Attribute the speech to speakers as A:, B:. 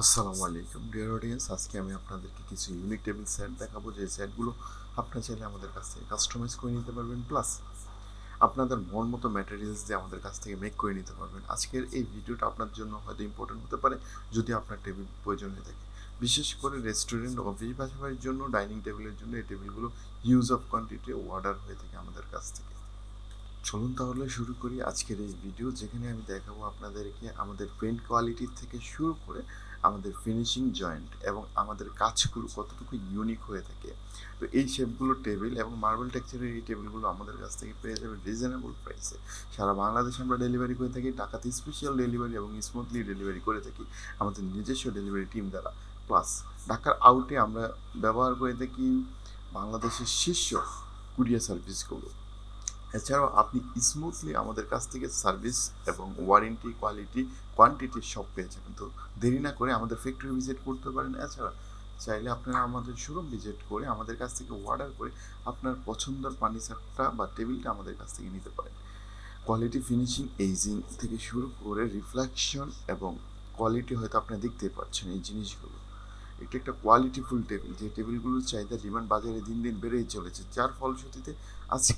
A: আসসালামু আলাইকুম dear audience, আজকে আমি আপনাদেরকে কিছু ইউনিক টেবিল সেট দেখাবো। যে সেটগুলো আপনারা চাইলে আমাদের কাছ থেকে কাস্টমাইজ করে নিতে পারবেন, প্লাস আপনাদের মন মতো ম্যাটেরিয়ালস দিয়ে আমাদের কাছ থেকে মেক করে নিতে পারবেন। আজকের এই ভিডিওটা আপনার জন্য হয়তো ইম্পর্টেন্ট হতে পারে যদি আপনার টেবিল প্রয়োজন হয়ে থাকে। বিশেষ করে রেস্টুরেন্ট, অফিস, বাসাবাড়ির জন্য, ডাইনিং টেবিলের জন্য এই টেবিলগুলো ইউজ অফ কোয়ান্টিটি অর্ডার হয়ে থাকে আমাদের কাছ থেকে। চলুন তাহলে শুরু করি আজকের এই ভিডিও, যেখানে আমি দেখাবো আপনাদেরকে আমাদের পেইন্ট কোয়ালিটি থেকে শুরু করে আমাদের ফিনিশিং জয়েন্ট এবং আমাদের কাজগুলো কতটুকু ইউনিক হয়ে থাকে। তো এই শেপগুলো টেবিল এবং মার্বেল টেক্সচারের এই টেবিলগুলো আমাদের কাছ থেকে পেয়ে যাবে রিজনেবল প্রাইসে। সারা বাংলাদেশে আমরা ডেলিভারি করে থাকি, ঢাকাতে স্পেশাল ডেলিভারি এবং স্মুথলি ডেলিভারি করে থাকি আমাদের নিজস্ব ডেলিভারি টিম দ্বারা। প্লাস ঢাকার আউটে আমরা ব্যবহার করে থাকি বাংলাদেশের শীর্ষ কুরিয়ার সার্ভিসগুলো। এছাড়াও আপনি স্মুথলি আমাদের কাছ থেকে সার্ভিস এবং ওয়ারেন্টি, কোয়ালিটি, কোয়ান্টিটি সব পেয়ে যাবেন। তো দেরি না করে আমাদের ফ্যাক্টরি ভিজিট করতে পারেন। এছাড়া চাইলে আপনারা আমাদের শোরুম ভিজিট করে আমাদের কাছ থেকে অর্ডার করে আপনার পছন্দের ফার্নিচারটা বা টেবিলটা আমাদের কাছ থেকে নিতে পারেন। কোয়ালিটি, ফিনিশিং, এইজিং থেকে শুরু করে রিফ্লেকশন এবং কোয়ালিটি হয়তো আপনারা দেখতেই পাচ্ছেন এই জিনিসগুলো। এটা একটা কোয়ালিটিফুল টেবিল, যে টেবিলগুলোর চাহিদা ডিমান্ড বাজারে দিন দিন বেড়েই চলেছে, যার ফলশ্রুতিতে আজকে